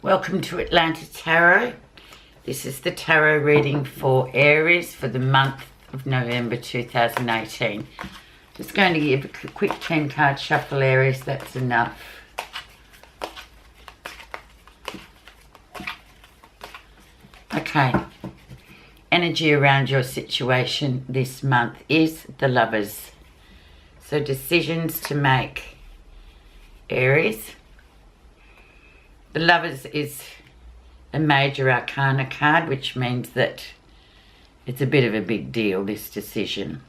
Welcome to Atlanta Tarot. This is the tarot reading for Aries for the month of November 2018. Just going to give a quick 10 card shuffle, Aries, that's enough. Okay, energy around your situation this month is the Lovers. So decisions to make, Aries. The Lovers is a major arcana card, which means that it's a bit of a big deal, this decision.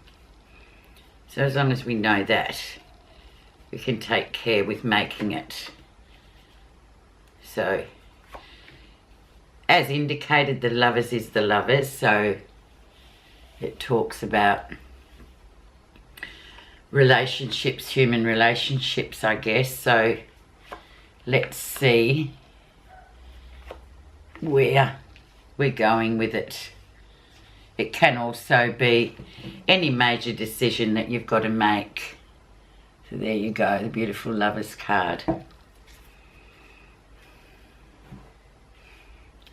So as long as we know that, we can take care with making it. So, as indicated, the Lovers is the Lovers, so it talks about relationships, human relationships, I guess. So let's see where we're going with it. It can also be any major decision that you've got to make. So there you go, the beautiful Lovers card.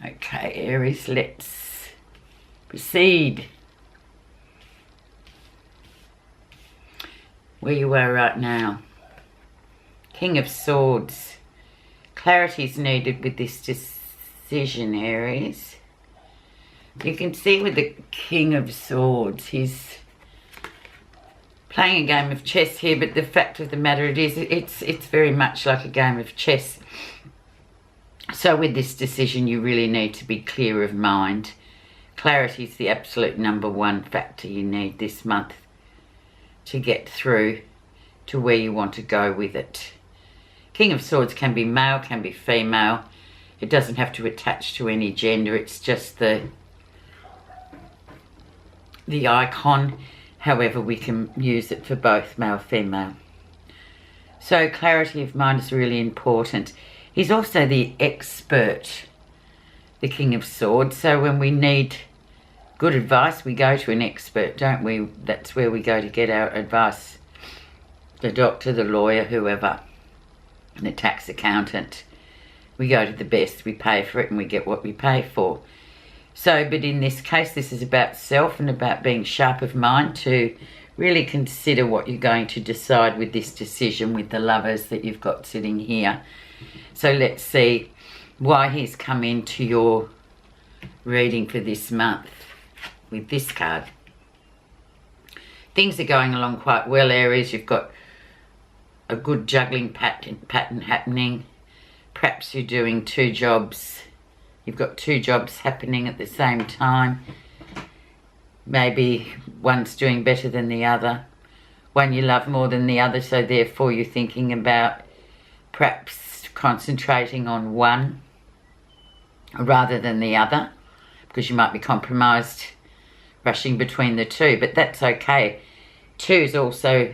Okay, Aries, let's proceed. Where you are right now. King of Swords. Clarity is needed with this decision, Aries. You can see with the King of Swords, he's playing a game of chess here, but the fact of the matter it's very much like a game of chess. So with this decision, you really need to be clear of mind. Clarity is the absolute #1 factor you need this month to get through to where you want to go with it. King of Swords can be male, can be female. It doesn't have to attach to any gender. It's just the icon. However, we can use it for both male, female. So clarity of mind is really important. He's also the expert, the King of Swords. So when we need good advice, we go to an expert, don't we? That's where we go to get our advice. The doctor, the lawyer, whoever, the tax accountant. We go to the best, we pay for it, and we get what we pay for. So, but in this case, this is about self and about being sharp of mind to really consider what you're going to decide with this decision with the Lovers that you've got sitting here. So let's see why he's come into your reading for this month with this card. Things are going along quite well, Aries. You've got a good juggling pattern happening. Perhaps you're doing 2 jobs. You've got 2 jobs happening at the same time. Maybe one's doing better than the other. One you love more than the other, so therefore you're thinking about perhaps concentrating on one rather than the other, because you might be compromised rushing between the 2, but that's okay. 2s also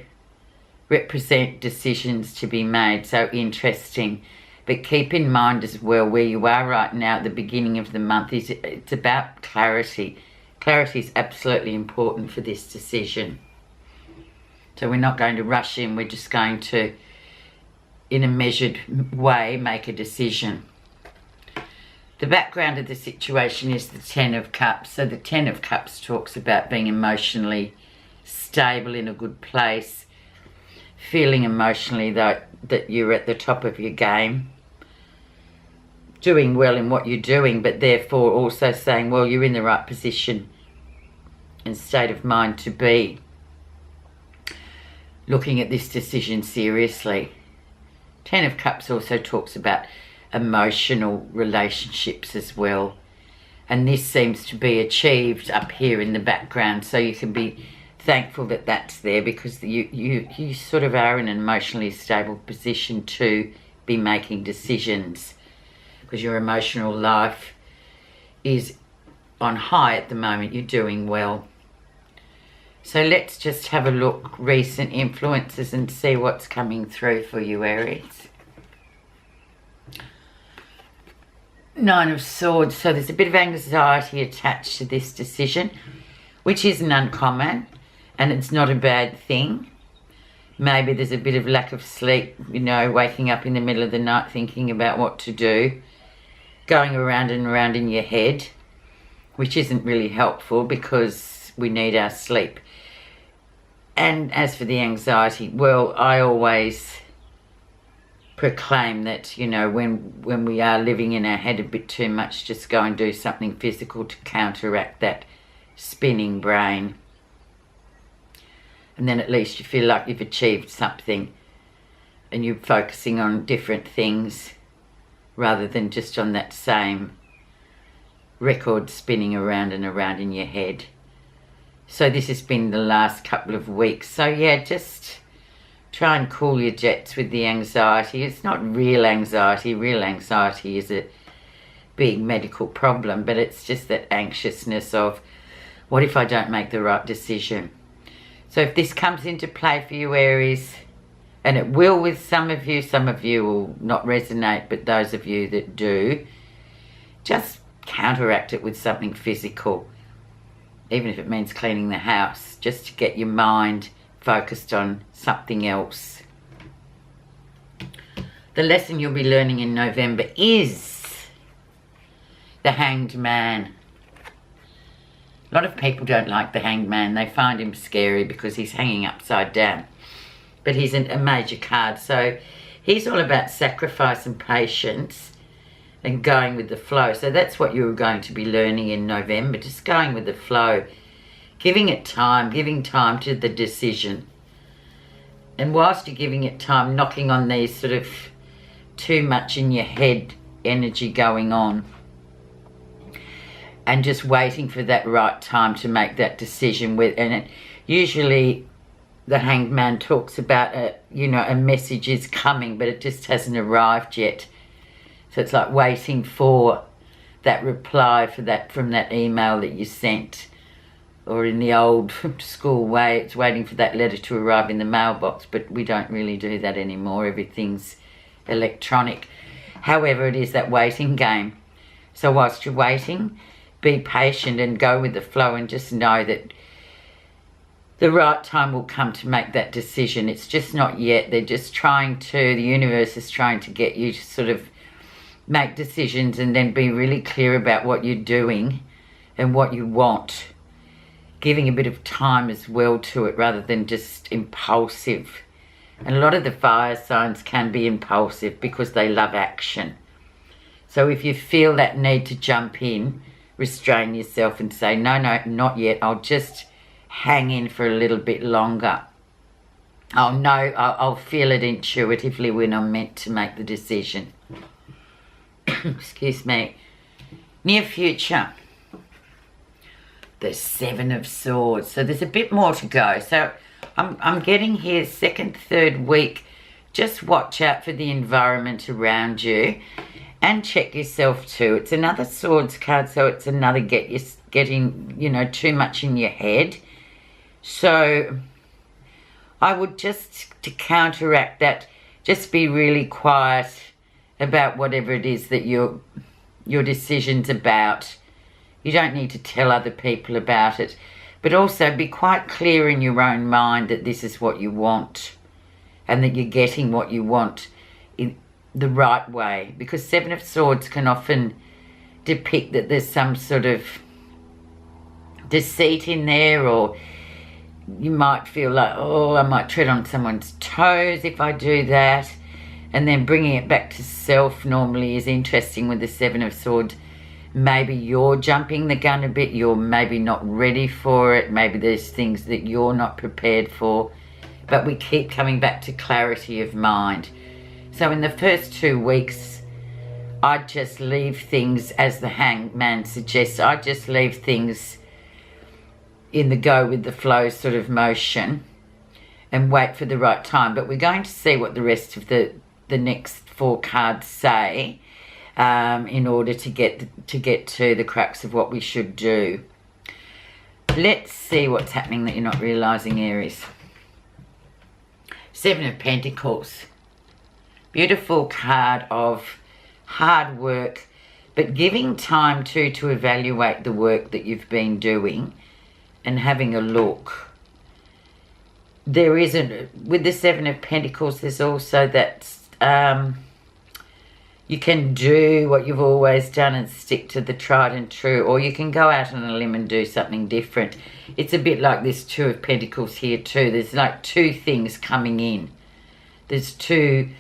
represent decisions to be made, so interesting. But keep in mind as well where you are right now at the beginning of the month. It's about clarity. Clarity is absolutely important for this decision. So we're not going to rush in. We're just going to, in a measured way, make a decision. The background of the situation is the 10 of Cups. So the 10 of Cups talks about being emotionally stable, in a good place, feeling emotionally that you're at the top of your game, doing well in what you're doing, but therefore also saying, well, you're in the right position and state of mind to be looking at this decision seriously. 10 of Cups also talks about emotional relationships as well, and this seems to be achieved up here in the background, so you can be thankful that that's there, because you sort of are in an emotionally stable position to be making decisions, because your emotional life is on high at the moment. You're doing well. So let's just have a look, recent influences, and see what's coming through for you, Aries. 9 of Swords. So there's a bit of anxiety attached to this decision, which isn't uncommon, and it's not a bad thing. Maybe there's a bit of lack of sleep, you know, waking up in the middle of the night thinking about what to do, going around and around in your head, which isn't really helpful because we need our sleep. And as for the anxiety, well, I always proclaim that, you know, when we are living in our head a bit too much, just go and do something physical to counteract that spinning brain. And then at least you feel like you've achieved something and you're focusing on different things rather than just on that same record spinning around and around in your head. So this has been the last couple of weeks. So yeah, just try and cool your jets with the anxiety. It's not real anxiety. Real anxiety is a big medical problem, but it's just that anxiousness of, what if I don't make the right decision? So if this comes into play for you, Aries, and it will with some of you will not resonate, but those of you that do, just counteract it with something physical, even if it means cleaning the house, just to get your mind focused on something else. The lesson you'll be learning in November is the Hanged Man. A lot of people don't like the Hanged Man. They find him scary because he's hanging upside down. But he's a major card, so he's all about sacrifice and patience and going with the flow. So that's what you're going to be learning in November, just going with the flow, giving it time, giving time to the decision. And whilst you're giving it time, knocking on these sort of too much in your head energy going on, and just waiting for that right time to make that decision with. And it, usually the Hanged Man talks about a message is coming, but it just hasn't arrived yet. So it's like waiting for that reply from that email that you sent, or in the old school way, it's waiting for that letter to arrive in the mailbox. But we don't really do that anymore. Everything's electronic. However, it is that waiting game. So whilst you're waiting, be patient and go with the flow, and just know that the right time will come to make that decision. It's just not yet. They're just the universe is trying to get you to sort of make decisions and then be really clear about what you're doing and what you want. Giving a bit of time as well to it rather than just impulsive. And a lot of the fire signs can be impulsive because they love action. So if you feel that need to jump in, restrain yourself and say, no, not yet. I'll just hang in for a little bit longer. I'll feel it intuitively when I'm meant to make the decision. Excuse me. Near future. The Seven of Swords. So there's a bit more to go. So I'm getting here second, third week. Just watch out for the environment around you and check yourself too. It's another Swords card, so it's another getting, too much in your head. So I would just, to counteract that, just be really quiet about whatever it is that your decision's about. You don't need to tell other people about it. But also be quite clear in your own mind that this is what you want and that you're getting what you want in the right way. Because Seven of Swords can often depict that there's some sort of deceit in there, or you might feel like, oh, I might tread on someone's toes if I do that. And then bringing it back to self normally is interesting with the Seven of Swords. Maybe you're jumping the gun a bit. You're maybe not ready for it. Maybe there's things that you're not prepared for. But we keep coming back to clarity of mind. So in the first 2 weeks, I'd just leave things, as the Hanged Man suggests, I'd just leave things in the go with the flow sort of motion and wait for the right time. But we're going to see what the rest of the next 4 cards say in order to get to the crux of what we should do. Let's see what's happening that you're not realising, Aries. Seven of Pentacles. Beautiful card of hard work, but giving time to evaluate the work that you've been doing and having a look. there isn't, with the Seven of Pentacles, there's also that you can do what you've always done and stick to the tried and true, or you can go out on a limb and do something different. It's a bit like this Two of Pentacles here too. There's like two things coming in. There's two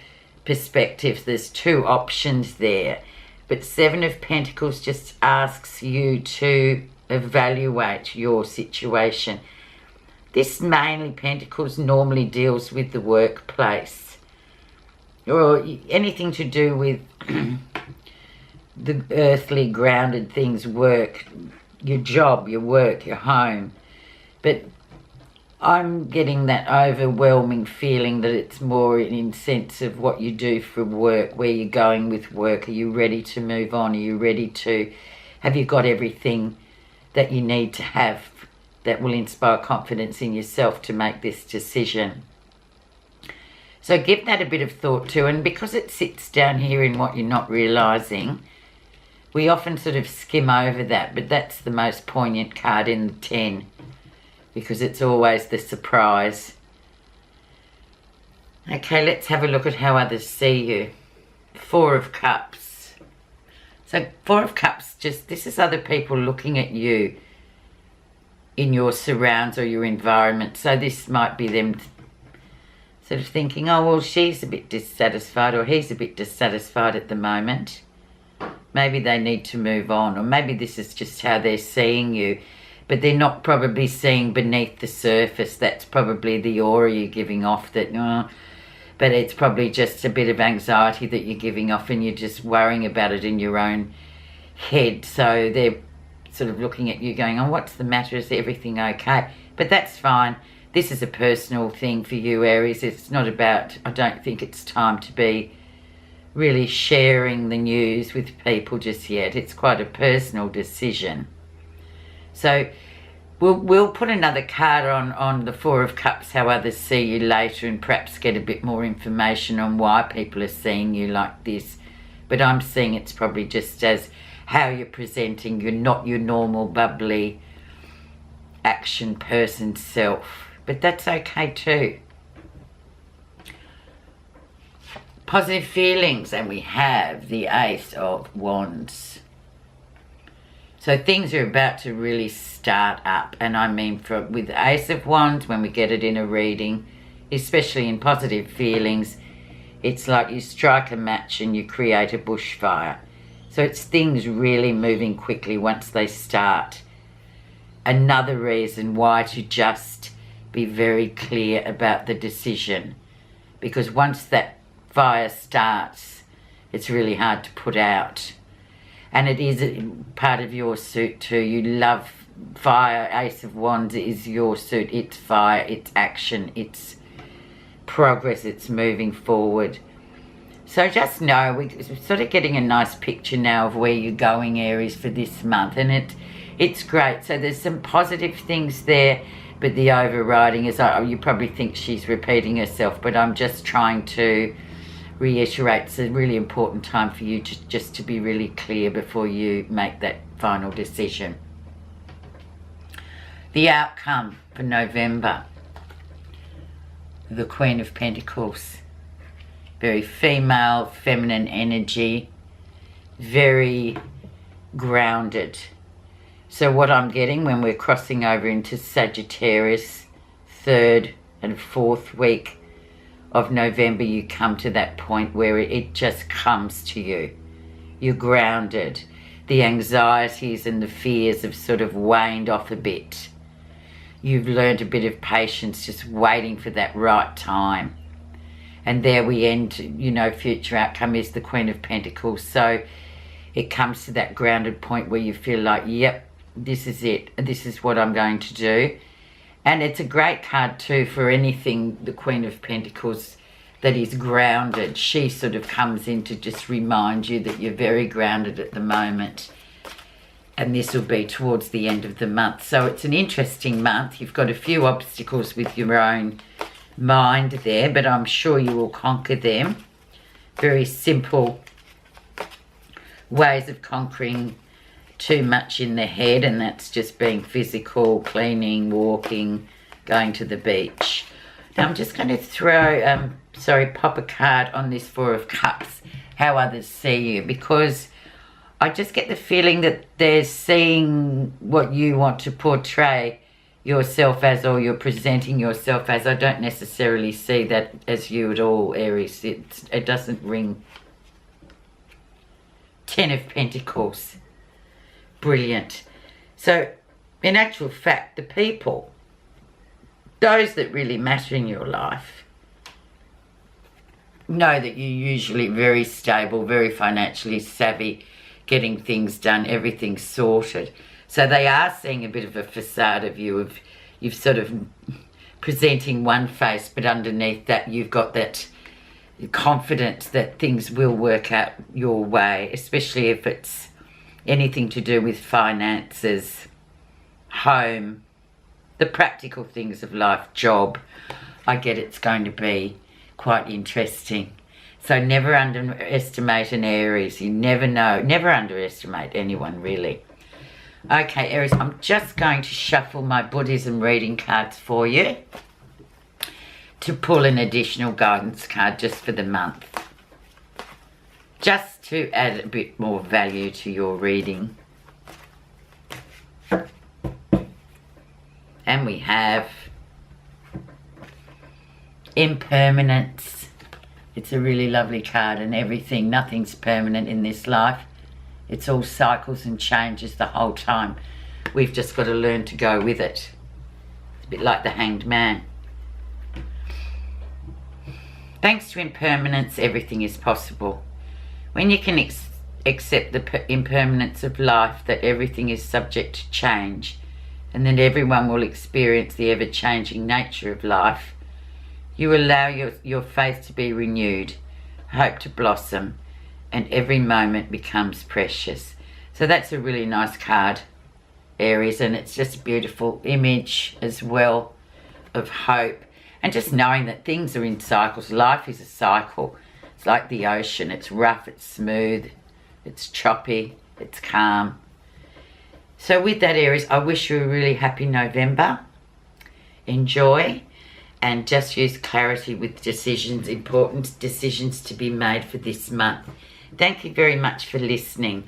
perspectives. There's two options there. But Seven of Pentacles just asks you to evaluate your situation. This mainly, Pentacles, normally deals with the workplace, or anything to do with the earthly grounded things, work, your job, your work, your home. But I'm getting that overwhelming feeling that it's more in sense of what you do for work, where you're going with work. Are you ready to move on? Are you ready to, have you got everything that you need to have that will inspire confidence in yourself to make this decision? So give that a bit of thought too, and because it sits down here in what you're not realising, we often sort of skim over that, but that's the most poignant card in the 10, because it's always the surprise. Okay, let's have a look at how others see you. Four of Cups. So Four of Cups, just, this is other people looking at you in your surrounds or your environment. So this might be them sort of thinking, oh, well, she's a bit dissatisfied or he's a bit dissatisfied at the moment. Maybe they need to move on, or maybe this is just how they're seeing you, but they're not probably seeing beneath the surface. That's probably the aura you're giving off, that, but it's probably just a bit of anxiety that you're giving off, and you're just worrying about it in your own head. So they're sort of looking at you going, oh, what's the matter? Is everything okay? But that's fine. This is a personal thing for you, Aries. It's not about, I don't think it's time to be really sharing the news with people just yet. It's quite a personal decision. So we'll put another card on the Four of Cups, how others see you later, and perhaps get a bit more information on why people are seeing you like this. But I'm seeing it's probably just as how you're presenting. You're not your normal bubbly action person self. But that's okay too. Positive feelings, and we have the Ace of Wands. So things are about to really start up, and I mean with the Ace of Wands, when we get it in a reading, especially in positive feelings, it's like you strike a match and you create a bushfire. So it's things really moving quickly once they start. Another reason why to just be very clear about the decision, because once that fire starts, it's really hard to put out. And it is part of your suit too. You love fire. Ace of Wands is your suit. It's fire, it's action, it's progress, it's moving forward. So just know, we're sort of getting a nice picture now of where you're going, Aries, for this month, and it's great. So there's some positive things there, but the overriding is, you probably think she's repeating herself, but I'm just trying to reiterate it's a really important time for you to be really clear before you make that final decision. The outcome for November, the Queen of Pentacles. Very female, feminine energy, very grounded. So what I'm getting when we're crossing over into Sagittarius, 3rd and 4th week of November, you come to that point where it just comes to you. You're grounded. The anxieties and the fears have sort of waned off a bit. You've learned a bit of patience, just waiting for that right time. And there we end, future outcome is the Queen of Pentacles. So it comes to that grounded point where you feel like, yep, this is it. This is what I'm going to do. And it's a great card too for anything, the Queen of Pentacles, that is grounded. She sort of comes in to just remind you that you're very grounded at the moment. And this will be towards the end of the month. So it's an interesting month. You've got a few obstacles with your own mind there, but I'm sure you will conquer them. Very simple ways of conquering too much in the head, and that's just being physical, cleaning, walking, going to the beach. Now I'm just going to throw, pop a card on this Four of Cups, how others see you, because I just get the feeling that they're seeing what you want to portray yourself as, or you're presenting yourself as. I don't necessarily see that as you at all, Aries. It doesn't ring. Ten of Pentacles. Brilliant. So, in actual fact, the people, those that really matter in your life, know that you're usually very stable, very financially savvy, getting things done, everything sorted. So they are seeing a bit of a facade of you, of you've sort of presenting one face, but underneath that you've got that confidence that things will work out your way, especially if it's anything to do with finances, home, the practical things of life, job. I get it's going to be quite interesting. So never underestimate an Aries. You never know. Never underestimate anyone, really. Okay, Aries, I'm just going to shuffle my Buddhism reading cards for you to pull an additional guidance card just for the month. Just to add a bit more value to your reading. And we have Impermanence. It's a really lovely card, and everything, nothing's permanent in this life. It's all cycles and changes the whole time. We've just got to learn to go with it. It's a bit like the Hanged Man. Thanks to impermanence, everything is possible. When you can accept the impermanence of life, that everything is subject to change, and that everyone will experience the ever-changing nature of life, you allow your faith to be renewed, hope to blossom, and every moment becomes precious. So that's a really nice card, Aries, and it's just a beautiful image as well of hope, and just knowing that things are in cycles. Life is a cycle. It's like the ocean. It's rough, it's smooth, it's choppy, it's calm. So with that, Aries, I wish you a really happy November. Enjoy, and just use clarity with decisions, important decisions to be made for this month. Thank you very much for listening.